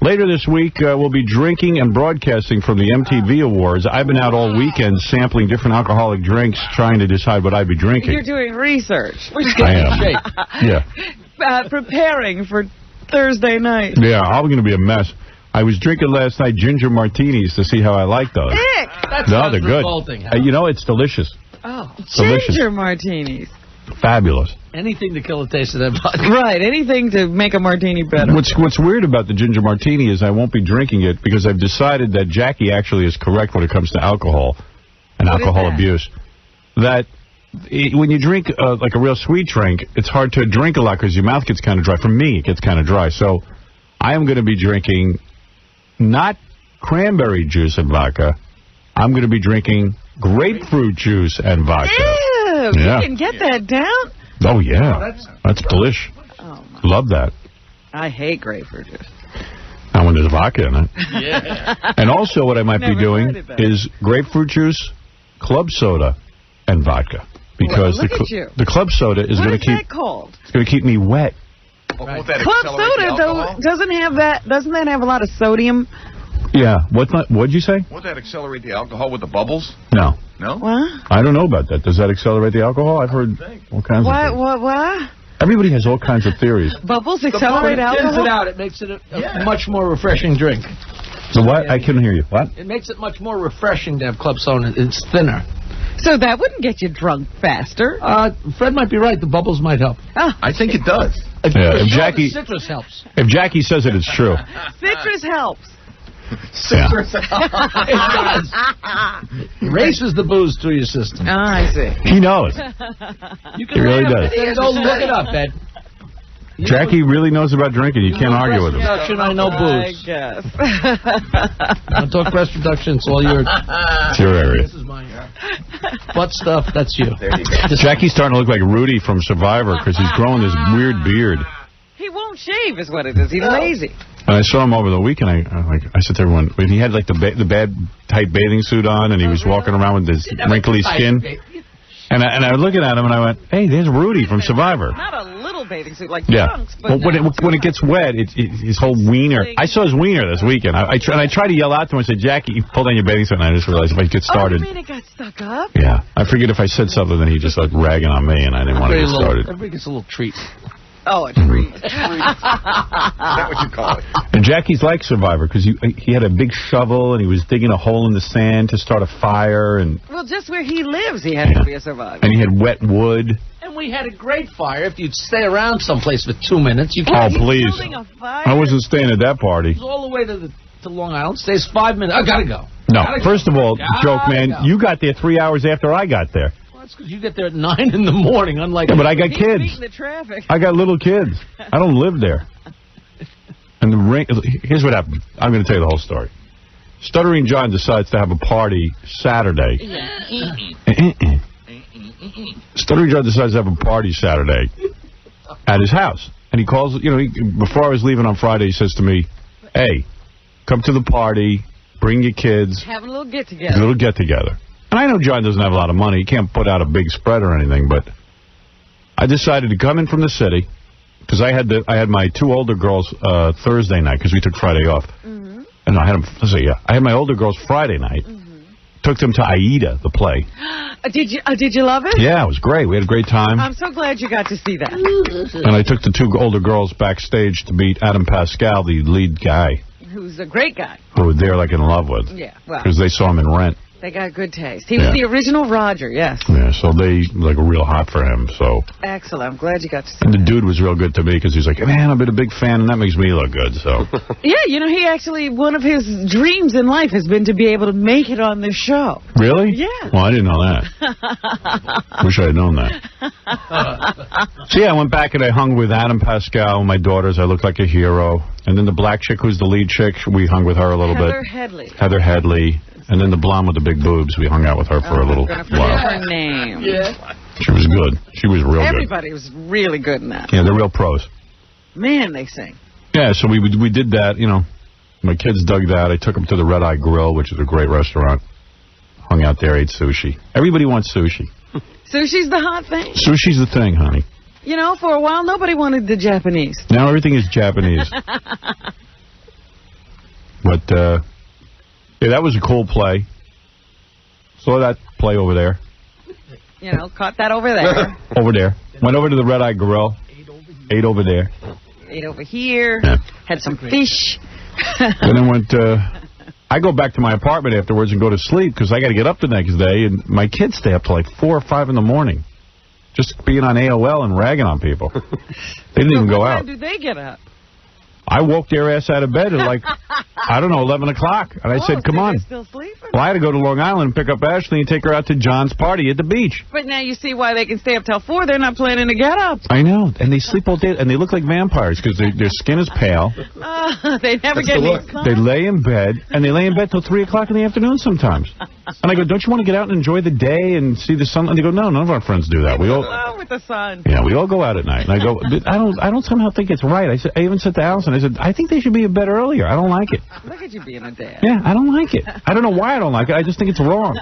Later this week, we'll be drinking and broadcasting from the MTV Awards. I've been out all weekend sampling different alcoholic drinks, trying to decide what I'd be drinking. You're doing research. I am. Yeah. Preparing for Thursday night. Yeah, I'm going to be a mess. I was drinking last night ginger martinis to see how I like those. No, they're good. You know, it's delicious. Oh, delicious. Ginger martinis. Fabulous. Anything to kill the taste of that vodka. Right, anything to make a martini better. What's weird about the ginger martini is I won't be drinking it because I've decided that Jackie actually is correct when it comes to alcohol and alcohol abuse. That when you drink like a real sweet drink, it's hard to drink a lot because your mouth gets kind of dry. For me, it gets kind of dry. So I am going to be drinking not cranberry juice and vodka. I'm going to be drinking grapefruit juice and vodka. Ew, yeah. You can get that down? Oh, yeah. That's delish. Oh, love that. I hate grapefruit juice. And when there's vodka in it. Yeah. And also what I might be doing is grapefruit juice, club soda, and vodka. Because the club soda is going to keep... What is that called? It's going to keep me wet. Right. Club soda, though, doesn't that have a lot of sodium? Yeah. What'd you say? Won't that accelerate the alcohol with the bubbles? No. No? What? I don't know about that. Does that accelerate the alcohol? I've heard all kinds of things. What? Everybody has all kinds of theories. Bubbles accelerate alcohol? It out. It makes it a much more refreshing drink. So what? I couldn't hear you. What? It makes it much more refreshing to have club soda. It's thinner. So that wouldn't get you drunk faster. Fred might be right. The bubbles might help. Oh. I think it does. Yeah, if citrus helps. If Jackie says it, it's true. Citrus helps. Citrus. It does. Races the booze through your system. Oh, I see. He knows. You can he really does. Go look it up, Ed. Jackie really knows about drinking. You can't argue with him. I know booze. I guess. Don't talk breast reduction. It's all your... It's your area. This is my butt stuff. That's you. There you go. Jackie's starting to look like Rudy from Survivor because he's growing this weird beard. He won't shave is what it is. He's lazy. And I saw him over the weekend. I said to everyone, when he had like the bad tight bathing suit on and he was walking around with his wrinkly skin. And I was looking at him and I went, hey, there's Rudy from Survivor. Not a little bathing suit like yeah. trunks, but when it gets wet, his whole wiener. I saw his wiener this weekend. I tried to yell out to him. I said, Jackie, you pulled on your bathing suit. And I just realized if I get started. Oh, you mean it got stuck up? Yeah. I figured if I said something, then he just started ragging on me and I didn't want to get started. Everybody gets a little treat. Oh, a treat. Is that what you call it? And Jackie's like Survivor because he had a big shovel and he was digging a hole in the sand to start a fire. And well, just where he lives, he had to be a survivor. And he had wet wood. And we had a great fire. If you'd stay around someplace for 2 minutes, you could. Oh, please. A fire? I wasn't staying at that party. It was all the way to Long Island. Stays 5 minutes. I gotta go. No, first of all, joke, man, you got there 3 hours after I got there. That's because you get there at 9 in the morning, unlike... Yeah, but I got kids. The traffic. I got little kids. I don't live there. And here's what happened. I'm going to tell you the whole story. Stuttering John decides to have a party Saturday. Stuttering John decides to have a party Saturday at his house. And he calls, before I was leaving on Friday, he says to me, hey, come to the party, bring your kids. Have a little get-together. A little get-together. And I know John doesn't have a lot of money. He can't put out a big spread or anything, but I decided to come in from the city because I had my 2 older girls Thursday night because we took Friday off. Mm-hmm. And I had them, I had my older girls Friday night. Mm-hmm. Took them to Aida, the play. Did you love it? Yeah, it was great. We had a great time. I'm so glad you got to see that. And I took the 2 older girls backstage to meet Adam Pascal, the lead guy. Who's a great guy. Who they're like in love with. Yeah, well. Because they saw him in Rent. They got good taste. He was the original Roger, yes. Yeah, so they like real hot for him. So excellent. I'm glad you got to see And the dude was real good to me because he's like, man, I've been a big fan, and that makes me look good. So yeah, he actually, one of his dreams in life has been to be able to make it on this show. Really? Yeah. Well, I didn't know that. Wish I had known that. So yeah, I went back and I hung with Adam Pascal and my daughters. I looked like a hero. And then the black chick, who's the lead chick, we hung with her a little bit. Heather Headley. And then the blonde with the big boobs, we hung out with her for a little while. Her name. Yeah. She was good. She was real good. Everybody was really good in that. Yeah, they're real pros. Man, they sing. Yeah, so we did that, My kids dug that. I took them to the Red Eye Grill, which is a great restaurant. Hung out there, ate sushi. Everybody wants sushi. Sushi's the hot thing? Sushi's the thing, honey. For a while, nobody wanted the Japanese. Now everything is Japanese. But, yeah, that was a cool play. Saw that play over there. You know, caught that over there. Over there. Went over to the Red Eye Grill. Ate over there. Ate over here. Yeah. Had some fish. And then went, I go back to my apartment afterwards and go to sleep because I got to get up the next day. And my kids stay up till like 4 or 5 in the morning. Just being on AOL and ragging on people. They didn't even go out. What time do they get up? I woke their ass out of bed at like, I don't know, 11 o'clock. And I said, come so on. they're still sleeping? Well, I had to go to Long Island and pick up Ashley and take her out to John's party at the beach. But now you see why they can stay up till 4. They're not planning to get up. I know. And they sleep all day. And they look like vampires because their skin is pale. They never get any sun. They lay in bed. And they lay in bed till 3 o'clock in the afternoon sometimes. And I go, don't you want to get out and enjoy the day and see the sun? And they go, no, none of our friends do that. We all with the sun. Yeah, we all go out at night. And I go, I don't somehow think it's right. I even said to Allison, I said, I think they should be in bed earlier. I don't like it. Look at you being a dad. Yeah, I don't like it. I don't know why I don't like it. I just think it's wrong.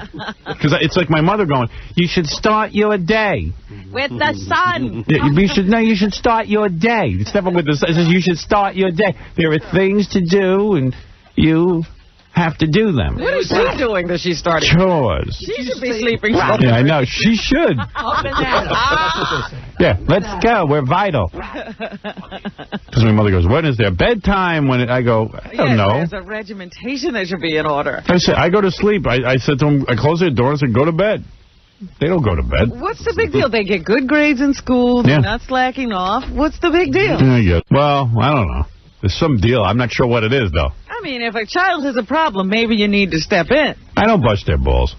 Because it's like my mother going, you should start your day with the sun. Yeah, you should start your day. It's never with the sun. It says you should start your day. There are things to do, and you have to do them. What is she doing that she's starting? Chores. She should be sleeping. Yeah, I know. She should. Yeah, let's go. We're vital. Because my mother goes, when is there bedtime? I go, I don't know. There's a regimentation that should be in order. I said, I go to sleep. I said to them, I close their door and said, go to bed. They don't go to bed. What's the big deal? They get good grades in school. They're not slacking off. What's the big deal? Yeah, well, I don't know. There's some deal. I'm not sure what it is, though. I mean, if a child has a problem, maybe you need to step in. I don't bust their balls.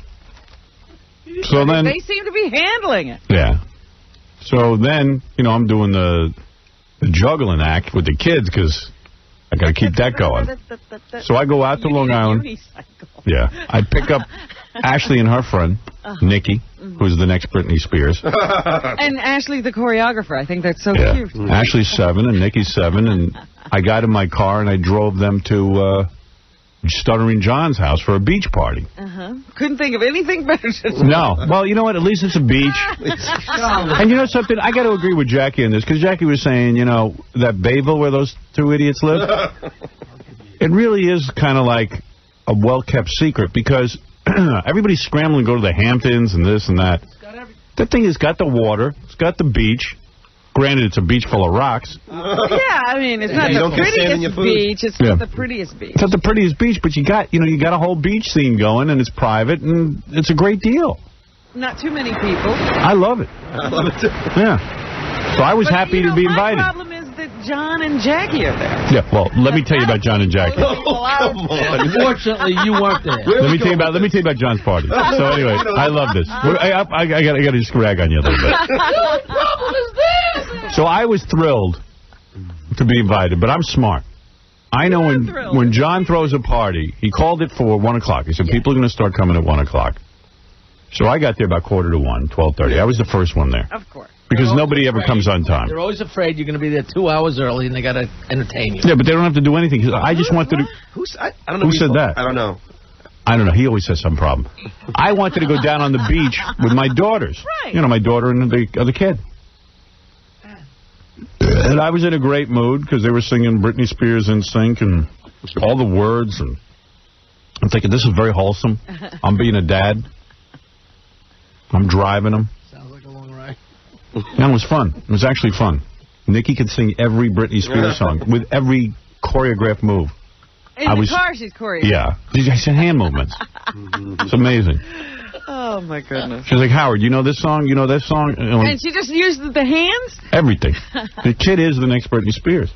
So then they seem to be handling it. Yeah. So then, I'm doing the juggling act with the kids because I got to keep that going. So I go out to Long Island. Yeah. I pick up Ashley and her friend, Nikki, who's the next Britney Spears. And Ashley's the choreographer. I think that's so cute. Ashley's 7 and Nikki's 7, and I got in my car and I drove them to Stuttering John's house for a beach party. Couldn't think of anything better to do. No. Well, you know what? At least it's a beach. And you know something? I got to agree with Jackie on this, because Jackie was saying, that Bayville where those 2 idiots live, it really is kind of like a well-kept secret, because everybody's scrambling to go to the Hamptons and this and that. That thing has got the water. It's got the beach. Granted, it's a beach full of rocks. Yeah, I mean, it's not the prettiest beach. It's not the prettiest beach. It's not the prettiest beach, but you got a whole beach scene going, and it's private, and it's a great deal. Not too many people. I love it. I love it, too. Yeah. So I was happy to be invited. My problem is that John and Jackie are there. Yeah, well, let me tell you about John and Jackie. Oh, come on. Unfortunately, you weren't there. Let me tell you about John's party. So anyway, I love this. I got to just rag on you a little bit. What problem is this? So I was thrilled to be invited, but I'm smart. I know when John throws a party, he called it for 1 o'clock. He said people are going to start coming at 1 o'clock. So I got there about 1:45, 12:30. I was the first one there. Of course. Because nobody ever comes on time. They're always afraid you're going to be there 2 hours early and they got to entertain you. Yeah, but they don't have to do anything. I just wanted to... I don't know who said that? I don't know. I don't know. He always has some problem. I wanted to go down on the beach with my daughters. Right. My daughter and the other kid. And I was in a great mood because they were singing Britney Spears in sync and all the words. And I'm thinking, this is very wholesome. I'm being a dad. I'm driving them. Sounds like a long ride. No, it was fun. It was actually fun. Nikki could sing every Britney Spears song with every choreographed move. In the car, she's choreographed. Yeah. She said hand movements. It's amazing. Oh, my goodness. She's like, Howard, you know this song? You know that song? And she just used the hands? Everything. The kid is the next Britney Spears.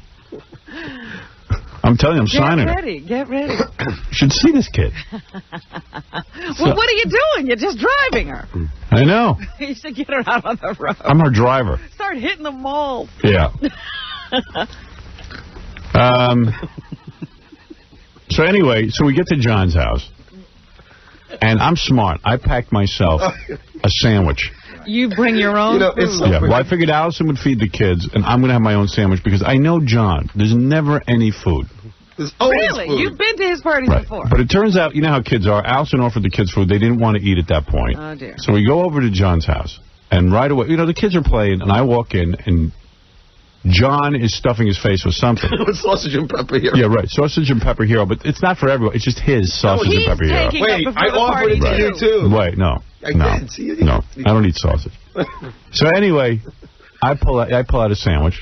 I'm telling you, I'm signing her. Get ready. You should see this kid. Well, what are you doing? You're just driving her. I know. You should get her out on the road. I'm her driver. Start hitting the malls. Yeah. So anyway, so we get to John's house. And I'm smart. I packed myself a sandwich. You bring your own food. Yeah, well, I figured Allison would feed the kids, and I'm going to have my own sandwich because I know John. There's never any food. There's always really? food. You've been to his parties before. But it turns out, you know how kids are. Allison offered the kids food. They didn't want to eat at that point. Oh, dear. So we go over to John's house, and right away, the kids are playing, and I walk in, and John is stuffing his face with something. With sausage and pepper hero. Yeah, right. Sausage and pepper hero, but it's not for everyone. It's just his sausage and pepper hero. Wait, I offered it to you, too. Wait, no. I did. See, No, I don't eat sausage. So anyway, I pull out a sandwich.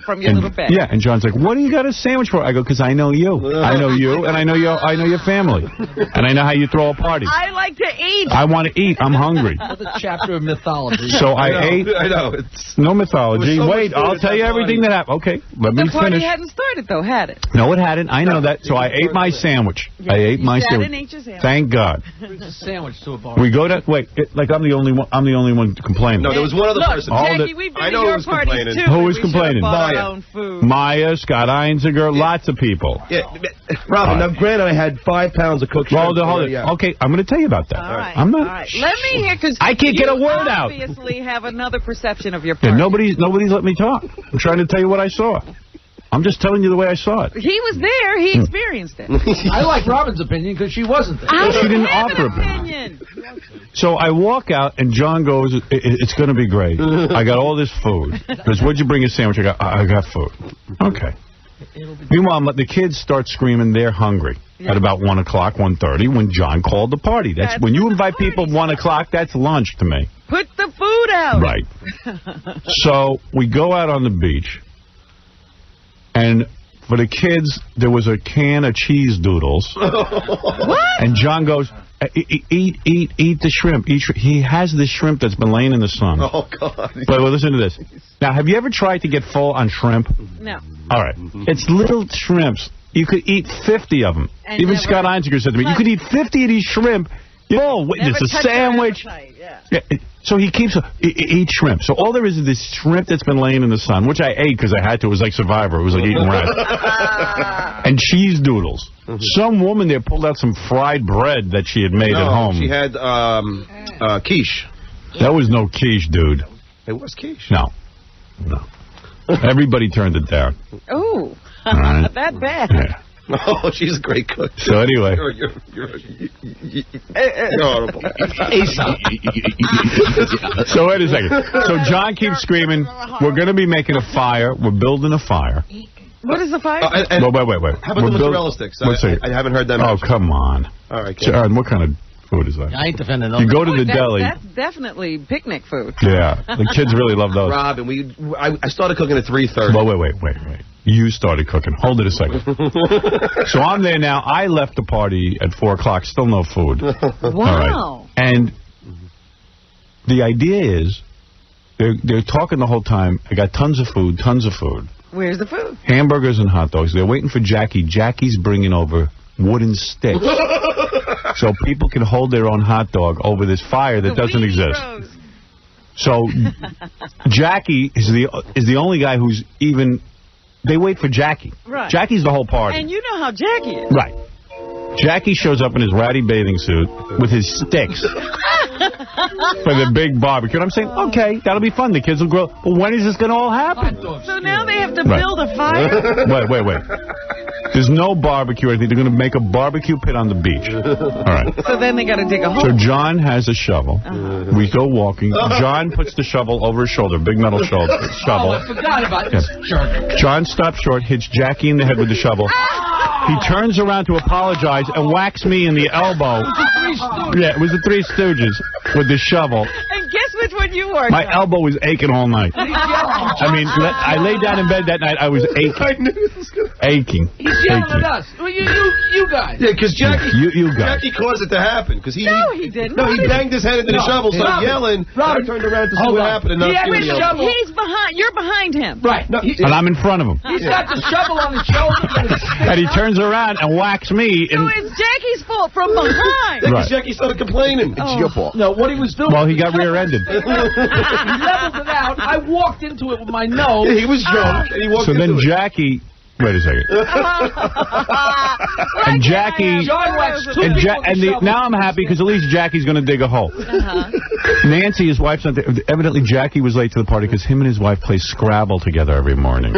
From your little bag. Yeah, and John's like, what do you got a sandwich for? I go, because I know you. I know you, and I know your family. And I know how you throw a party. I like to eat. I want to eat. I'm hungry. Another chapter of mythology. So I ate. I know. It's no mythology. so Wait, I'll tell you everything that happened. Okay, let me The party finish. hadn't started, though, had it? No, it hadn't. I know that. So I ate my sandwich. Yeah, I ate my sat sandwich. and ate your sandwich. Thank God. Brings a sandwich to a bar. We go to like I'm the only one complaining. No, there was one other person. Jackie, we've been I to know your who's parties, complaining. too. Who was We should've complaining? bought Maya. our own food. Maya, Scott Einziger, lots of people. Yeah, Robin, now granted, I had 5 pounds of cooked shrimp. Hold it. Okay, I'm going to tell you about that. All right. I'm not. All right. Let me hear, because I can't get a word out. You obviously have another perception of your Yeah, party. nobody's let me talk. I'm trying to tell you what I saw. I'm just telling you the way I saw it. He was there. He experienced it. I like Robin's opinion because she wasn't there. I She didn't have offer an opinion. So I walk out, and John goes, it's going to be great. I got all this food. Because what'd you bring a sandwich? I got food. Okay. Meanwhile, the kids start screaming they're hungry at about 1 o'clock, 1:30, when John called the party. That's when you invite people at 1 o'clock, that's lunch to me. Put the food out. Right. So we go out on the beach, and for the kids, there was a can of cheese doodles. What? And John goes, eat the shrimp. He has this shrimp that's been laying in the sun. Oh, God. But listen to this. Now, have you ever tried to get full on shrimp? No. All right. It's little shrimps. You could eat 50 of them. And Even never Scott Einziger said to me, you could eat 50 of these shrimp. Oh, witness, a sandwich. Yeah. So he keeps eat shrimp. So all there is this shrimp that's been laying in the sun, which I ate because I had to. It was like Survivor. It was like eating rats. And cheese doodles. Some woman there pulled out some fried bread that she had made at home. She had quiche. That was no quiche, dude. It was quiche. No. Everybody turned it down. Oh, right. That bad. Yeah. Oh, she's a great cook. So anyway. You're horrible. So wait a second. So John keeps screaming, we're going to be making a fire. We're building a fire. What is the fire? Wait. How about the mozzarella sticks? I haven't heard that much. Oh, come on. All right. Sharon, what kind of food is that? I ain't defending those. You go to the deli. That's definitely picnic food. Yeah. The kids really love those. Robin, I started cooking at 3:30. Well, wait. You started cooking. Hold it a second. So I'm there now. I left the party at 4 o'clock. Still no food. Wow. Right. And the idea is they're talking the whole time. I got tons of food. Where's the food? Hamburgers and hot dogs. They're waiting for Jackie. Jackie's bringing over wooden sticks so people can hold their own hot dog over this fire that doesn't exist. Rose. So Jackie is the only guy who's even... They wait for Jackie. Right. Jackie's the whole party. And you know how Jackie is. Right. Jackie shows up in his ratty bathing suit with his sticks for the big barbecue. And I'm saying, okay, that'll be fun. The kids will grow. But when is this going to all happen? So now they have to build a fire? Wait. There's no barbecue or anything. They're going to make a barbecue pit on the beach. All right. So then they got to dig a hole. So John has a shovel. We go walking. John puts the shovel over his shoulder, big metal shovel. Oh, I forgot about this jerk. John stops short, hits Jackie in the head with the shovel. He turns around to apologize and whacks me in the elbow. Yeah, it was the Three Stooges with the shovel. And guess which one you were? My elbow was aching all night. I mean, I laid down in bed that night. I was aching. I knew this was going to Aching. He's yelling at us. Well, you guys. Yeah, because You guys. Jackie caused it to happen. No, he didn't. No, he banged his head into the shovel, started yelling. I turned around to see what happened. And He's behind. You're behind him. Right. No, And I'm in front of him. he's got the shovel on his shoulder. And he turns around and whacks me. So it's Jackie's fault from behind. Right. Jackie started complaining. It's your fault. No, what he was doing. Well, he got rear-ended. He leveled it out. I walked into it with my nose. He was drunk, and he walked So then into it. Jackie... Wait a second. And Jackie... John waxed two And people with the shovel. now I'm happy because at least Jackie's going to dig a hole. Nancy, his wife's not there. Evidently, Jackie was late to the party because him and his wife play Scrabble together every morning.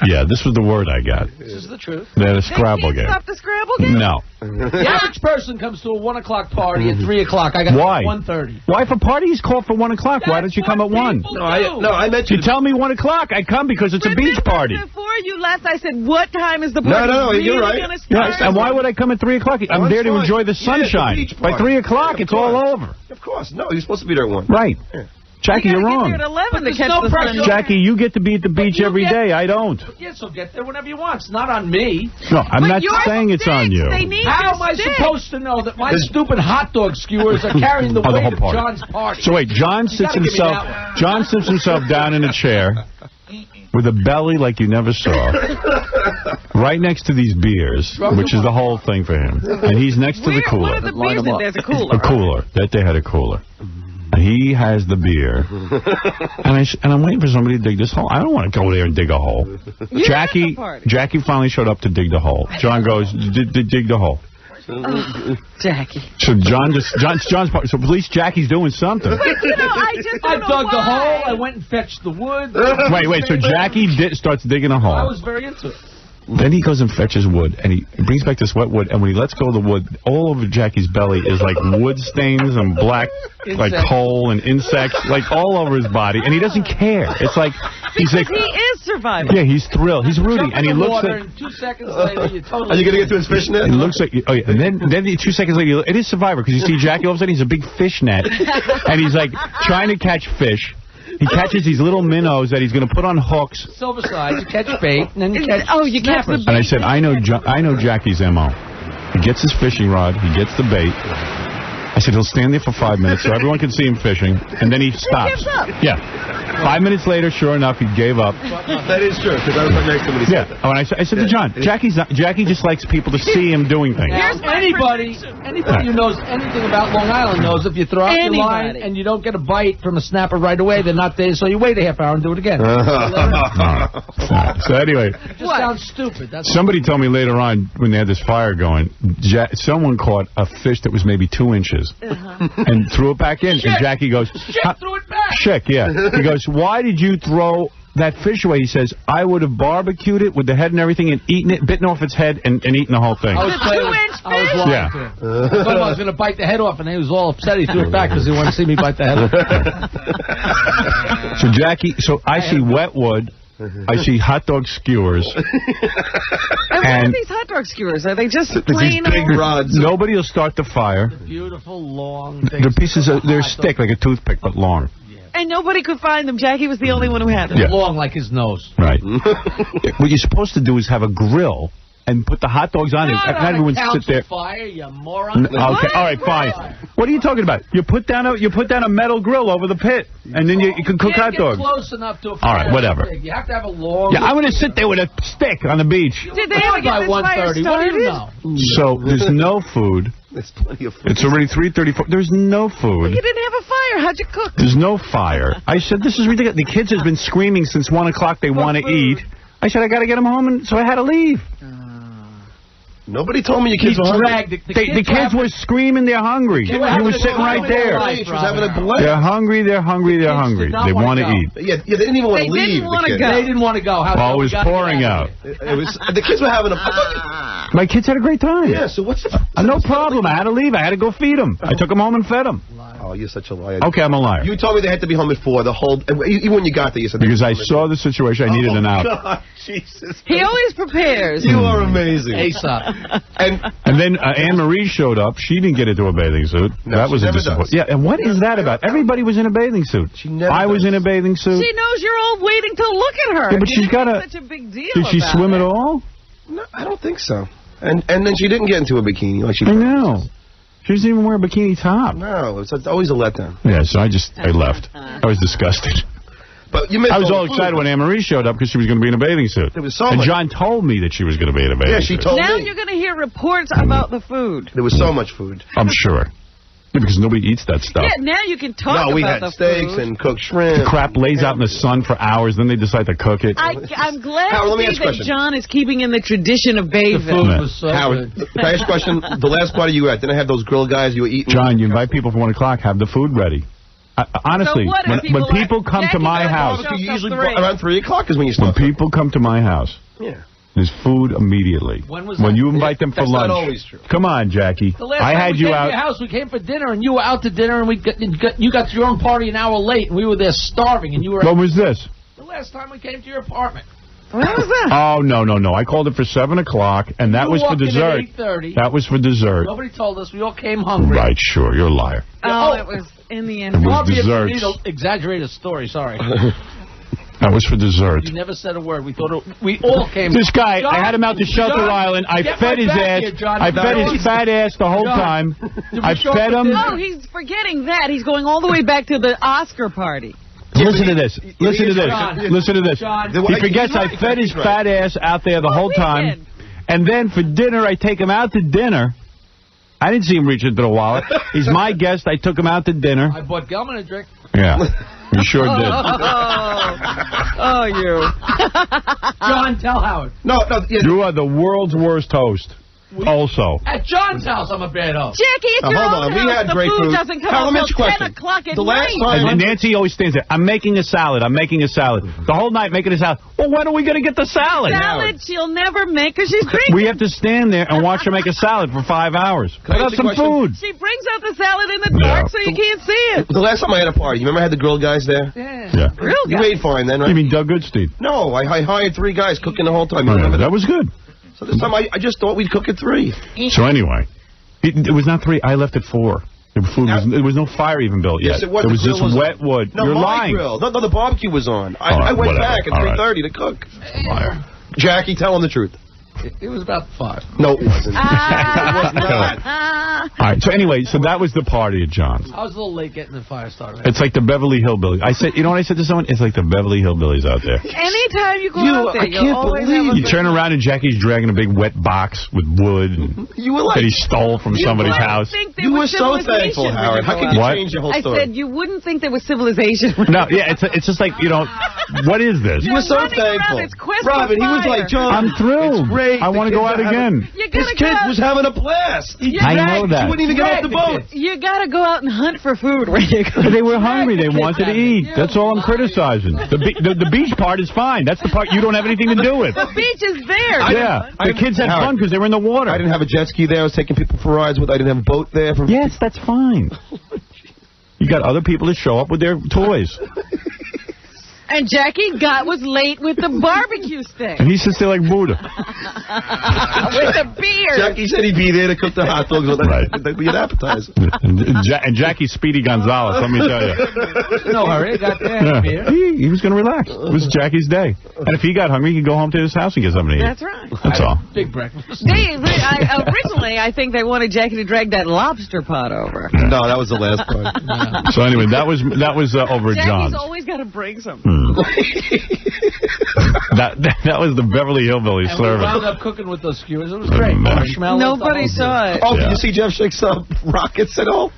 Yeah, this was the word I got. This is the truth. They had a Scrabble game. Stop the Scrabble game? No. The average person comes to a 1 o'clock party at 3 o'clock. I got Why? 1:30. Why, if a party is called for 1 o'clock, why don't you come at 1? No, I meant you tell me 1 o'clock. I come because it's a beach party. Before you left, I said, what time is the party? No, you're right. Yes, and why would I come at 3 o'clock? I'm there to enjoy the sunshine. Yeah, the by 3 o'clock, it's all over. Of course. No, you're supposed to be there at 1. Right. Yeah. Jackie, you're wrong. At 11 to catch the sun. Jackie, you get to be at the beach every day. I don't. Yes, so get there whenever you want. It's not on me. No, I'm not saying it's on you. How am I supposed to know that my stupid hot dog skewers are carrying the weight of John's party? So wait, John sits himself down in a chair with a belly like you never saw, right next to these beers, which is the whole thing for him. And he's next to the cooler. What are the beers that there's a cooler? A cooler. That they had a cooler. And he has the beer. And I'm waiting for somebody to dig this hole. I don't want to go there and dig a hole. Jackie finally showed up to dig the hole. John goes, dig the hole. Jackie. So John's part. So at least Jackie's doing something. I dug the hole. I went and fetched the wood. Wait. So Jackie starts digging a hole. I was very into it. Then he goes and fetches wood, and he brings back this wet wood, and when he lets go of the wood, all over Jackie's belly is like wood stains and black, like coal and insects, like all over his body, and he doesn't care. It's like, he's like... he is surviving. Yeah, he's thrilled. He's rooting, and he looks at... 2 seconds later, you totally... Are you going to get to his fish net? He looks like... Oh, yeah, and then 2 seconds later, it is Survivor, because you see Jackie, all of a sudden, he's a big fish net, and he's like trying to catch fish. He catches these little minnows that he's going to put on hooks. Silver side, you catch bait, and then you catch snappers. And I said, I know Jackie's M.O. He gets his fishing rod, he gets the bait. I said, he'll stand there for 5 minutes so everyone can see him fishing, and then he stops. He gives up. Yeah. 5 minutes later, sure enough, he gave up. That is true, because I was right next to him when he said that. Oh, and I said to John, Jackie just likes people to see him doing things. Anybody who knows anything about Long Island knows if you throw out your line and you don't get a bite from a snapper right away, they're not there, so you wait a half hour and do it again. So anyway. It just sounds stupid. Somebody told me later on, when they had this fire going, someone caught a fish that was maybe 2 inches and threw it back in, and Jackie goes... threw it back! Chick, yeah. He goes, why did you throw that fish away? He says, I would have barbecued it with the head and everything and eaten it, bitten off its head and eaten the whole thing. I was lying to him. I thought I was going to bite the head off, and he was all upset. He threw it back because he wanted to see me bite the head off. So Jackie, I see wet wood. I see hot dog skewers. And what are these hot dog skewers? Are they just plain big rods? Nobody will start the fire. The beautiful, long things. They're pieces of, they're stick, like a toothpick, but long. And nobody could find them. Jackie was the only one who had them. Yeah. Long like his nose. Right. What you're supposed to do is have a grill and put the hot dogs on it. Not everyone sit there. Fire, you moron. Okay, all right, fine. What are you talking about? You put down a metal grill over the pit, and then you can cook hot dogs. Close enough to a fire. All right, whatever. You have to have a long. Yeah, I'm going to sit there with a stick on the beach. Did they ever get this fire started? What do you know? So there's no food. There's plenty of food. It's already 3:34. There's no food. You didn't have a fire. How'd you cook? There's no fire. I said, this is ridiculous. The kids have been screaming since 1 o'clock they want to eat. I said, I got to get them home, and so I had to leave. Nobody told me your kids were hungry. The kids were screaming they're hungry. You were sitting right there. She was having a blast. They're hungry, they're hungry, they're hungry. They want to eat. Yeah, they didn't even want to leave. They didn't want to go. Oh, it was pouring out. The kids were having a... My kids had a great time. Yeah, so what's the... No problem. I had to leave. I had to go feed them. I took them home and fed them. Oh, you're such a liar. Okay, I'm a liar. You told me they had to be home at 4. Even when you got there, you said... Because I saw the situation. I needed an out. God, Jesus. He always prepares. You are amazing. ASAP. And then Anne-Marie showed up. She didn't get into a bathing suit. No, that was a disappointment. Yeah, and what is that about? Everybody was in a bathing suit. I was in a bathing suit. She knows you're all waiting to look at her. Yeah, but she's got such a big deal. Did she swim at all? No, I don't think so. And then she didn't get into a bikini like she. I know. She doesn't even wear a bikini top. No, it's always a letdown. Yeah, so I left. I was disgusted. But you missed I was all excited when Anne-Marie showed up because she was going to be in a bathing suit. There was so much. much. John told me that she was going to be in a bathing suit. Yeah, she told me. Now you're going to hear reports about the food. There was so much food. I'm sure. Yeah, because nobody eats that stuff. Yeah, now you can talk about the food. No, we had steaks and cooked shrimp. The crap lays out in the sun for hours, then they decide to cook it. I'm glad Howard, to see that John is keeping in the tradition of bathing. The food was so Howard, good. can I ask a question? The last party you were at, didn't I have those grill guys you were eating? John, you invite people for 1 o'clock, have the food ready. Honestly, when people come to my house, usually around 3 o'clock is when you start. When people come to my house, there's food immediately. When you invite them for lunch. That's not always true. Come on, Jackie. The last time we came to your house, we came for dinner, and you were out to dinner, and you got to your own party an hour late, and we were there starving, and you were... What was this? The last time we came to your apartment. What was that? Oh, no. I called it for 7 o'clock, and that was for dessert. At 8:30. That was for dessert. Nobody told us. We all came hungry. Right, sure. You're a liar. Oh, it was in the end. It was desserts. Exaggerated story, sorry. That was for dessert. You never said a word. We thought we all came. This guy, I had him out to Shelter Island. I fed his ass. I fed his fat ass the whole time. I fed him. Oh, he's forgetting that. He's going all the way back to the Oscar party. Listen to this. Listen to this. Listen to this. He forgets I fed his fat ass out there the whole time. And then for dinner, I take him out to dinner. I didn't see him reach into the wallet. He's my guest. I took him out to dinner. I bought Gelman a drink. Yeah. You sure did. Oh, you. John, tell Howard. No. You are the world's worst host. Also. At John's house, I'm a bad host. Jackie, it's your own house. We had the great food food. doesn't come out until 10 o'clock at night. And Nancy always stands there. I'm making a salad. I'm making a salad. The whole night making a salad. Well, when are we going to get the salad? Salad she'll never make because she's drinking. We have to stand there and watch her make a salad for 5 hours. Put out some food. She brings out the salad in the dark so you can't see it. The last time I had a party, you remember I had the grill guys there? Yeah. Grill guys? You made fine then, right? You mean Doug Goodstein? No, I hired 3 guys cooking the whole time. That was good. So this time I just thought we'd cook at 3. So anyway, it was not 3. I left at 4. The food there was no fire even built yet. Yes, it was. There was just wet wood. No, You're my lying. grill. No, the barbecue was on. I went back at 3:30 to cook. Liar. Jackie, tell him the truth. It was about 5. No, it wasn't. It was not. All right, so anyway, that was the party at John's. I was a little late getting the fire started. It's like the Beverly Hillbillies. I said, you know what I said to someone? It's like the Beverly Hillbillies out there. Anytime you go out there, you always have You turn around and Jackie's dragging a big wet box with wood that he stole from somebody's house. You were so thankful, Howard. How could you change your whole story? I said you wouldn't think there was civilization. No, yeah, it's just like, what is this? You were so thankful. Robin, he was like, John, I'm thrilled. It's great. I want to go out again. This kid was having a blast. I know that. She wouldn't even get off the boat. You got to go out and hunt for food when you go. They were hungry. They wanted to eat. That's all I'm criticizing. The beach part is fine. That's the part you don't have anything to do with. The beach is there. Yeah. The kids had fun because they were in the water. I didn't have a jet ski there. I was taking people for rides with. I didn't have a boat there. Yes, that's fine. You got other people to show up with their toys. And Jackie was late with the barbecue stick. And he sits there like Buddha. With a beer. Jackie said he'd be there to cook the hot dogs. Right. That'd be an appetizer. And Jackie's Speedy Gonzalez, let me tell you. No hurry. Got there. Yeah. He was going to relax. It was Jackie's day. And if he got hungry, he could go home to his house and get something to eat. That's right. That's all. Big breakfast. Originally, I think they wanted Jackie to drag that lobster pot over. Yeah. No, that was the last part. Yeah. So anyway, that was over at John's. Jackie's always got to bring something. That was the Beverly Hillbillies service. We wound up cooking with those skewers. It was great. Nobody saw it. Oh, did you see Jeff Schick's rockets at all?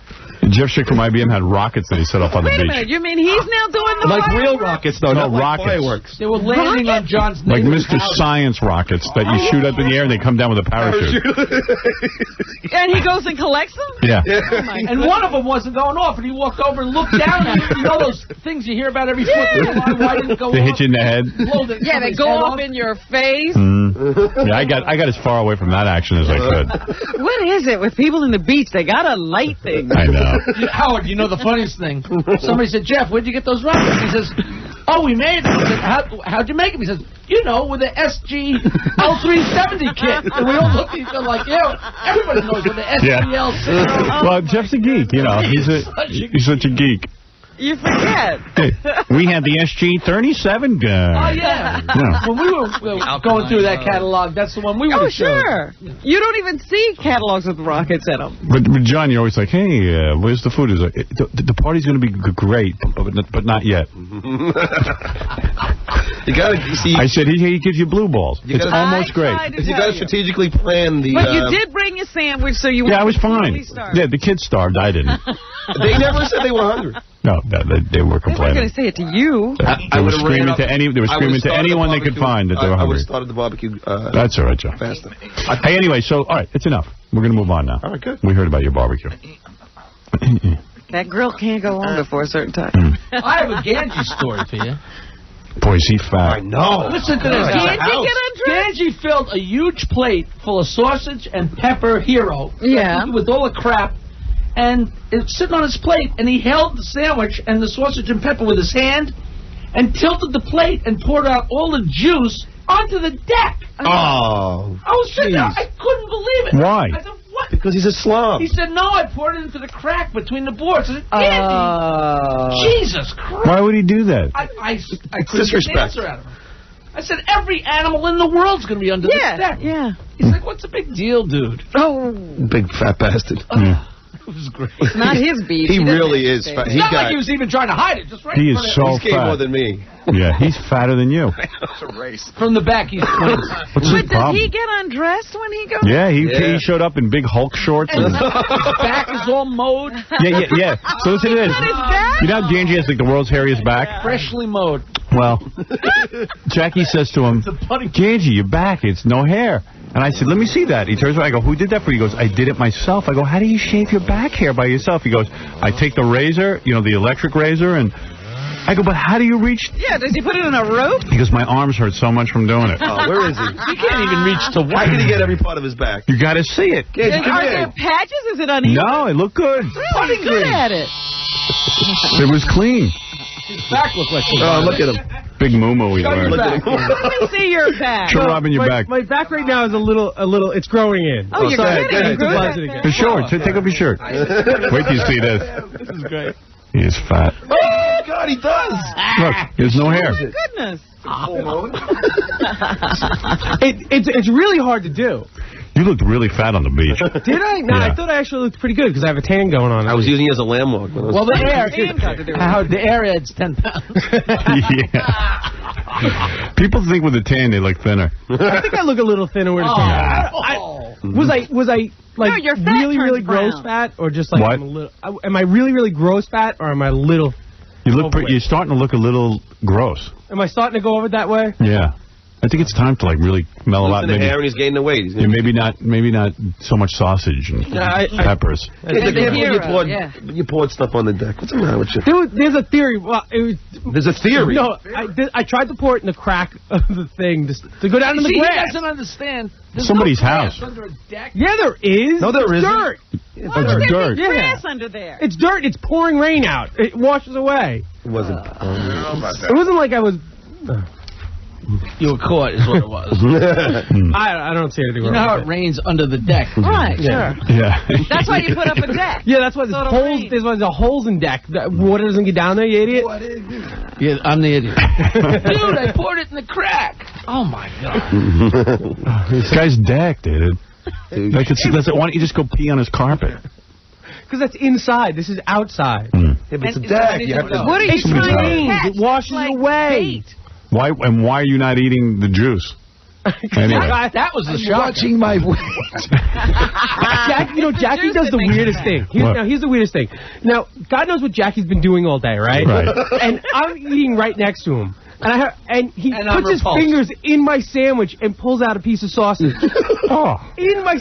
Jeff Schick from IBM had rockets that he set up on the beach. Wait a minute, you mean he's now doing the like real fireworks? rockets, though, no, not rockets. Like fireworks. They were landing on John's like Mr. house. Science rockets that you shoot up in the air and they come down with a parachute. And he goes and collects them? Yeah. And one of them wasn't going off, and he walked over and looked down at it. You know those things you hear about every 4th of July? Why didn't it go off? They hit you in the head. Yeah, they go off in your face. Yeah, I got as far away from that action as I could. What is it with people in the beach? They got to light things. I know. Howard, you know the funniest thing? Somebody said, Jeff, where'd you get those rockets? He says, oh, we made them. I said, how'd you make them? He says, with the SG L370 kit. And we all looked at each other like, everybody knows with the SG L370. Well, Jeff's a geek, he's such a geek. You forget. We had the SG-37 gun. Oh, yeah. When we were going through that catalog, that's the one we would have sure. You don't even see catalogs with rockets in them. But John, you're always like, hey, where's the food? Is like, the party's going to be great, but not yet. You gotta see. I said, he gives you blue balls. It's almost great. You got to strategically plan the... But you did bring your sandwich, so you I was fine. Really starved. Yeah, the kids starved. I didn't. They never said they were hungry. No, they were complaining. They weren't going to say it to you. They were screaming to anyone they could find that they were hungry. I would have started the barbecue. That's all right, Joe. Faster. Hey, anyway, so, all right, it's enough. We're going to move on now. All right, good. We heard about your barbecue. That grill can't go on before a certain time. I have a Ganji story for you. Boy, is he fat. I know. Listen to this. Ganji get undressed? Ganji filled a huge plate full of sausage and pepper hero. Yeah. With all the crap. And it's sitting on his plate, and he held the sandwich and the sausage and pepper with his hand and tilted the plate and poured out all the juice onto the deck. Oh. I was sitting there. I couldn't believe it. Why? I said, what? Because he's a slum. He said, no, I poured it into the crack between the boards. I said, Ganji, Jesus Christ. Why would he do that? I couldn't get an answer out of him. I said, every animal in the world's going to be under this deck. Yeah. He's like, what's the big deal, dude? Oh. Big fat bastard. It was great. It's not his beef. He really is fat. It's not like he was even trying to hide it. Just right He in is front of so He's fat. more than me. Yeah, he's fatter than you. It's a race. From the back, he's twins. What's But his does problem? he get undressed when he goes? Yeah, he showed up in big Hulk shorts. And His back is all mowed. Yeah. So listen to this. Not his back? You know how Ganji has like the world's hairiest back? Freshly mowed. Well, Jackie says to him, Ganji, your back, it's no hair. And I said, let me see that. He turns around, I go, who did that for you? He goes, I did it myself. I go, how do you shave your back hair by yourself? He goes, I take the razor, the electric razor, and I go, but how do you reach? Yeah, does he put it in a rope? He goes, my arms hurt so much from doing it. Oh, where is he? You can't even reach to Why can he get every part of his back? You got to see it. Ganji, come Are here. there patches? Is it uneven? No, it looked good. Really good at it. It was clean. His back looked like Look at him. Big moo-moo he wears. Look at him. Let me see your back. Show Robin your back. My back right now is a little, it's growing in. Oh, you're sorry. kidding. Go ahead. Good. For sure. Take off your shirt. Wait till you see this. This is great. He is fat. Oh, God, he does. Look, there's no hair. Oh, my goodness. It's really hard to do. You looked really fat on the beach. Did I? No, Yeah. I thought I actually looked pretty good because I have a tan going on. I was using it as a landmark. Well, the air. The air adds 10 pounds. Yeah. People think with a tan they look thinner. I think I look a little thinner with a tan. Was I like No, your fat really turns gross brown. fat or just like What? I'm a little? Am I really gross fat or am I a little? You're starting to look a little gross. Am I starting to go over that way? Yeah. I think it's time to like really mellow out. Losing the hair and he's gaining the weight. Yeah, maybe not so much sausage and peppers. You poured stuff on the deck. What's the matter with you? There's a theory. Well, There's a theory. No, I tried to pour it in the crack of the thing to go down in the He grass. doesn't understand. There's Somebody's no grass house. under a deck. Yeah, there is. No, there it's isn't. dirt. It's dirt. Yeah. Grass under there. It's dirt. It's pouring rain out. It washes away. It wasn't. It wasn't like I was. You were caught, is what it was. I don't see anything You wrong know how with it rains under the deck. Right, Yeah. sure. Yeah. That's why you put up a deck. Yeah, that's why there's So it'll holes. rain. There's why there's holes in deck. That water doesn't get down there, you idiot. Yeah, I'm the idiot. Dude, I poured it in the crack. Oh, my God. This guy's deck, dude. Why don't you just go pee on his carpet? Because that's inside. This is outside. Yeah, but it's a deck. You have to. What are you It trying rains. to catch? It washes Like away. bait. Why are you not eating the juice? Anyway. That was the shock. Watching my weight. Jackie does the weirdest thing. Here's the weirdest thing. Now, God knows what Jackie's been doing all day, right? Right. And I'm eating right next to him. And he And I'm puts his repulsed. fingers in my sandwich and pulls out a piece of sausage. Oh. In my,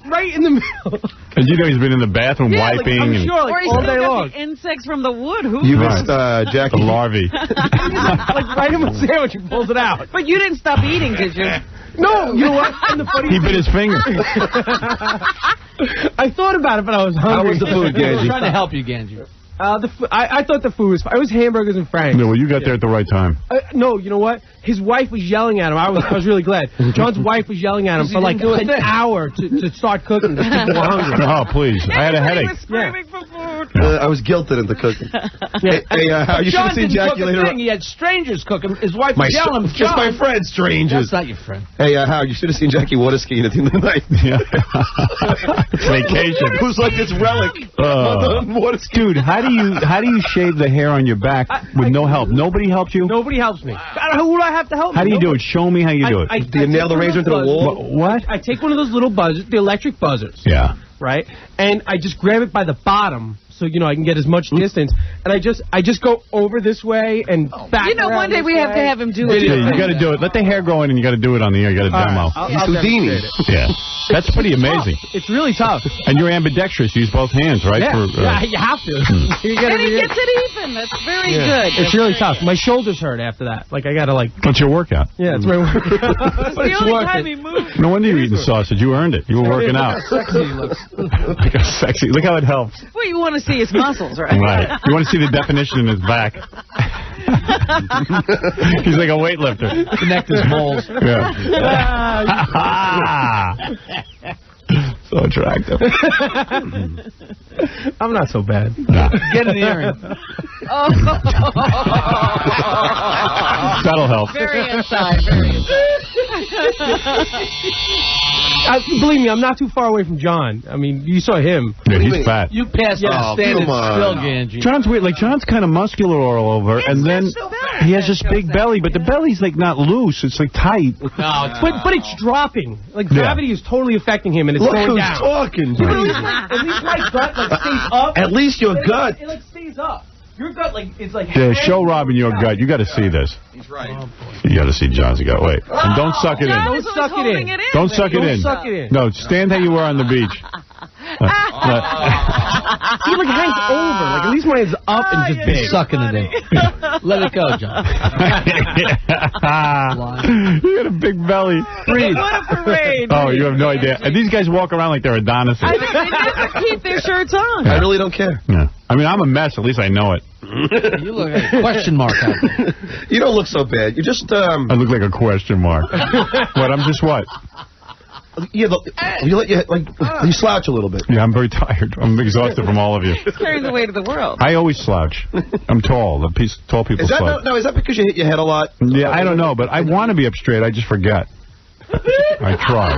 right in the middle. And you he's been in the bathroom wiping I'm and sure, Or he's all still day got long. the insects from the wood. Who You knows? missed Jackie. the larvae. Right in my sandwich, he pulls it out. But you didn't stop eating, did you? No, you know what? And the funny He bit his finger. I thought about it, but I was hungry. How was the food, I was Ganji? trying to help you, Ganji. I thought the food was fine. It was hamburgers and franks. No, well, you got there at the right time. No, you know what? His wife was yelling at him. I was really glad. John's wife was yelling at him for like an hour to start cooking because people were hungry. Oh, please. I had a Everybody headache. was screaming for food. I was guilted into cooking. Hey, how you should John have seen didn't Jackie cook a later. thing. He had strangers cooking. His wife My was yelling him. just my friends, strangers. That's not your friend. Hey, Howard, you should have seen Jackie water skiing at the end of the night. Yeah. It's vacation. It was like this relic. Water skiing. Dude, how do you shave the hair on your back with no help? Nobody helped you? Nobody helps me. Who do I have to help me? How do you do it? Show me how you do it. Do you nail the razor into the wall? What? I take one of those little buzzers, the electric buzzers. Yeah. Right? And I just grab it by the bottom so I can get as much distance. And I just go over this way and back. One day we have to have him do it. Yeah, you got to do it. Let the hair grow in, and you got to do it on the air. You got to demo. He's Houdini. Yeah, that's pretty amazing. It's really tough. And you're ambidextrous. You use both hands, right? Yeah, you have to. And he gets it even. That's very good. It's really tough. My shoulders hurt after that. Like I gotta What's your workout? Yeah, it's my workout. It's the only time he moves. No wonder you're eating sausage. You earned it. You were working out. Sexy he looks. Look how sexy. Look how it helps. Well, you want to see his muscles, right? Right. You want to see the definition in his back. He's like a weightlifter. Connect his balls. Yeah. So attractive. I'm not so bad. Nah. Get in the earring. That'll help. Very inside. Believe me, I'm not too far away from John. I mean, you saw him. Yeah, he's fat. You passed the standard still, Ganji. John's weird. Like, John's kind of muscular all over, and then he has this big belly, but the belly's, like, not loose. It's, like, tight. No, but it's dropping. Like, gravity is totally affecting him, and it's going down. Talking. At least my gut, like, stays up. At least your gut. It, like, stays up. Your gut, like, it's like... Yeah, show Robin your gut. You got to see this. He's right. You got to see John's gut. Wait. And don't suck it in. Don't suck it in. Don't suck it in. Suck it in. No, stand how you were on the beach. He like hangs over. Like at least when it's up and just big. Sucking it in. Let it go, John. You got a big belly. What a parade. Oh, you have no idea. And these guys walk around like they're Adonises. I think they never keep their shirts on. I really don't care. Yeah. I mean, I'm a mess. At least I know it. You look like a question mark out there. You don't look so bad. You're just... I look like a question mark. What? I'm just what? You slouch a little bit. Yeah, I'm very tired. I'm exhausted from all of you. Carrying the weight of the world. I always slouch. I'm tall. Tall people slouch. No, is that because you hit your head a lot? Yeah, I don't know, but I want to be up straight. I just forget. I try.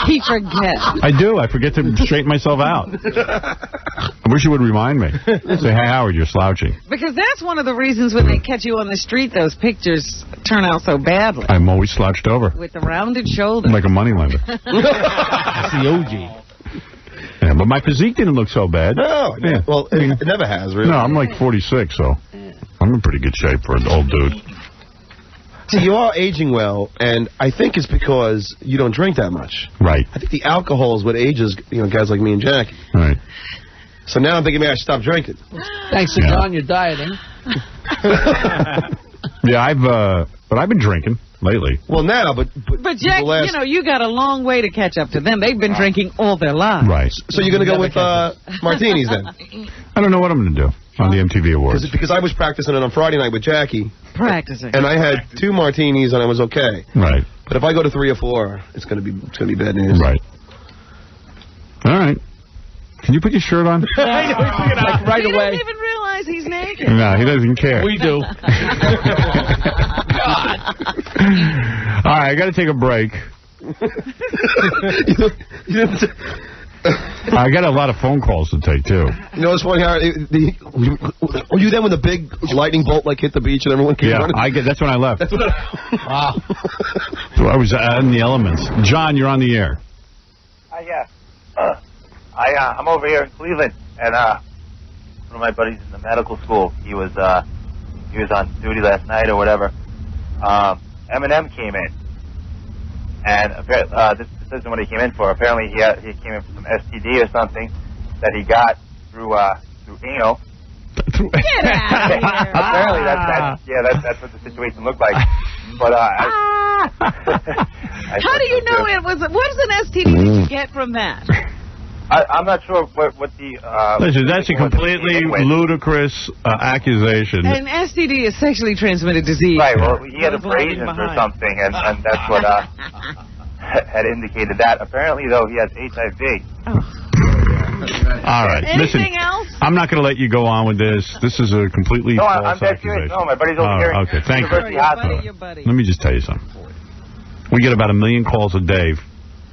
He forgets. I do. I forget to straighten myself out. I wish you would remind me. Say, hey, Howard, you're slouching. Because that's one of the reasons when they catch you on the street, those pictures turn out so badly. I'm always slouched over. With the rounded shoulders. I'm like a moneylender. That's the OG. Yeah, but my physique didn't look so bad. No. Yeah. Well, it never has, really. No, I'm like 46, so I'm in pretty good shape for an old dude. See, you are aging well, and I think it's because you don't drink that much. Right. I think the alcohol is what ages, guys like me and Jackie. Right. So now I'm thinking maybe I should stop drinking. Thanks to John, you're dieting. Yeah, but I've been drinking lately. Well, now, but Jack, you got a long way to catch up to them. They've been drinking all their lives. Right. So you're going to go with martinis then? I don't know what I'm going to do on the MTV Awards. Because I was practicing it on Friday night with Jackie. Practicing. And I had 2 martinis and I was okay. Right. But if I go to 3 or 4, it's going to be bad news. Right. All right. Can you put your shirt on? I know, like right he away. doesn't even realize he's naked. No, he doesn't care. We do. God. All right, I got to take a break. I got a lot of phone calls to take, too. You know what's funny, Howard? Were you there when the big lightning bolt hit the beach and everyone came running? Yeah, that's when I left. That's what Wow. So I was in the elements. John, you're on the air. Yeah. I'm over here in Cleveland, and one of my buddies in the medical school, he was on duty last night or whatever. Eminem came in, and this isn't what he came in for. Apparently, he came in for some STD or something that he got through anal. Get out of here. Apparently, that's what the situation looked like. But how do you know it was? What is an STD did you get from that? I'm not sure what the... Listen, that's a completely ludicrous accusation. An STD is sexually transmitted disease. Right, well, he had abrasions or something, and that's what had indicated that. Apparently, though, he has HIV. Oh. All right. Anything else? I'm not going to let you go on with this. This is a completely false I'm dead serious. accusation. No, my buddy's over here. Okay, thank University you. Hospital. Let me just tell you something. We get about 1 million calls a day.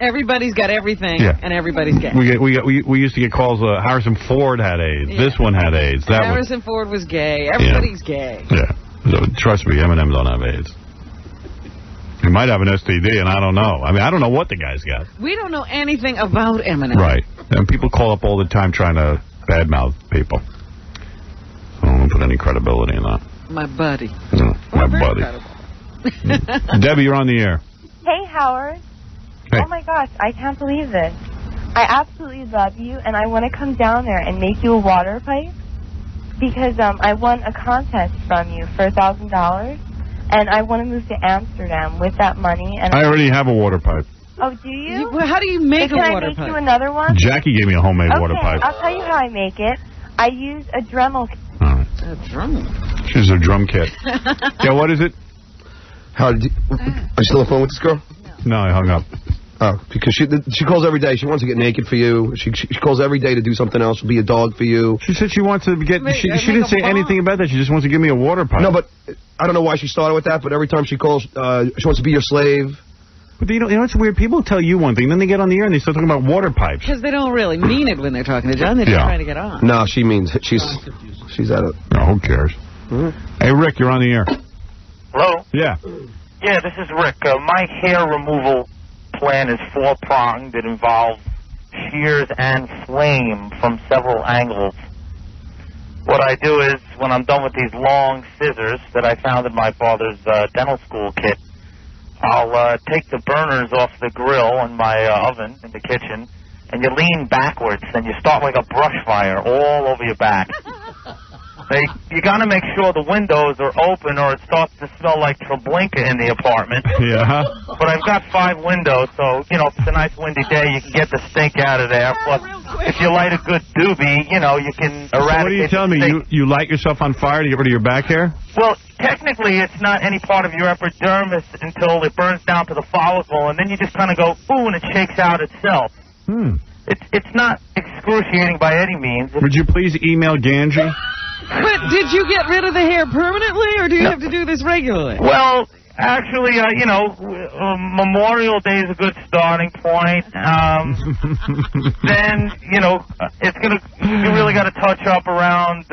Everybody's got everything, and everybody's gay. We used to get calls. Harrison Ford had AIDS. Yeah. This one had AIDS. Harrison Ford was gay. Everybody's gay. Yeah. So, trust me, Eminem don't have AIDS. He might have an STD, and I don't know. I mean, I don't know what the guy's got. We don't know anything about Eminem. Right. And people call up all the time trying to badmouth people. I don't want to put any credibility in that. My buddy. No, my buddy. Debbie, you're on the air. Hey, Howard. Hey. Oh, my gosh, I can't believe this. I absolutely love you, and I want to come down there and make you a water pipe because I won a contest from you for $1,000, and I want to move to Amsterdam with that money. And I already have a water pipe. Oh, do you? How do you make a water pipe? Can I make you another one? Jackie gave me a homemade water pipe. I'll tell you how I make it. I use a Dremel. All right. A drum. She's a drum kit. Yeah, what is it? Are you still on the phone with this girl? No, I hung up. Oh, because she calls every day. She wants to get naked for you. She calls every day to do something else. She'll be a dog for you. She said she wants to get... She didn't say anything about that. She just wants to give me a water pipe. No, but I don't know why she started with that, but every time she calls, she wants to be your slave. But you know it's weird. People tell you one thing, then they get on the air and they start talking about water pipes. Because they don't really mean it when they're talking to John. They're just trying to get on. No, she means it. She's at it. Oh, who cares? Hey, Rick, you're on the air. Hello? Yeah. Yeah, this is Rick. My hair removal plan is four-pronged. It involves shears and flame from several angles. What I do is, when I'm done with these long scissors that I found in my father's dental school kit, I'll take the burners off the grill in my oven in the kitchen, and you lean backwards, and you start like a brush fire all over your back. You got to make sure the windows are open or it starts to smell like Treblinka in the apartment. Yeah. But I've got 5 windows, so, you know, if it's a nice windy day, you can get the stink out of there. Plus, if you light a good doobie, you know, you can eradicate. So what are you telling me? You light yourself on fire to get rid of your back hair? Well, technically, it's not any part of your epidermis until it burns down to the follicle, and then you just kind of go, ooh, and it shakes out itself. It's not excruciating by any means. Would you please email Ganji? But did you get rid of the hair permanently, or do you have to do this regularly? Well, actually, you know, Memorial Day is a good starting point. Then, you know, you really got to touch up around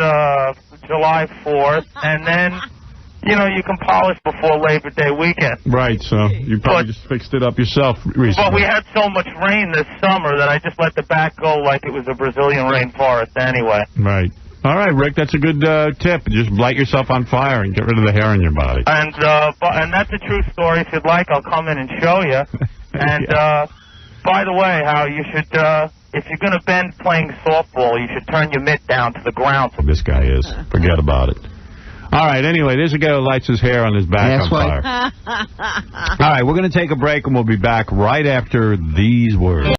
July 4th, and then, you know, you can polish before Labor Day weekend. Right, so you probably just fixed it up yourself recently. But we had so much rain this summer that I just let the back go like it was a Brazilian rainforest anyway. Right. All right, Rick, that's a good tip. Just light yourself on fire and get rid of the hair in your body. And that's a true story. If you'd like, I'll come in and show you. And by the way, how you should, if you're going to bend playing softball, you should turn your mitt down to the ground. This guy is. Forget about it. All right, anyway, there's a guy who lights his hair on his back on fire. All right, we're going to take a break, and we'll be back right after these words.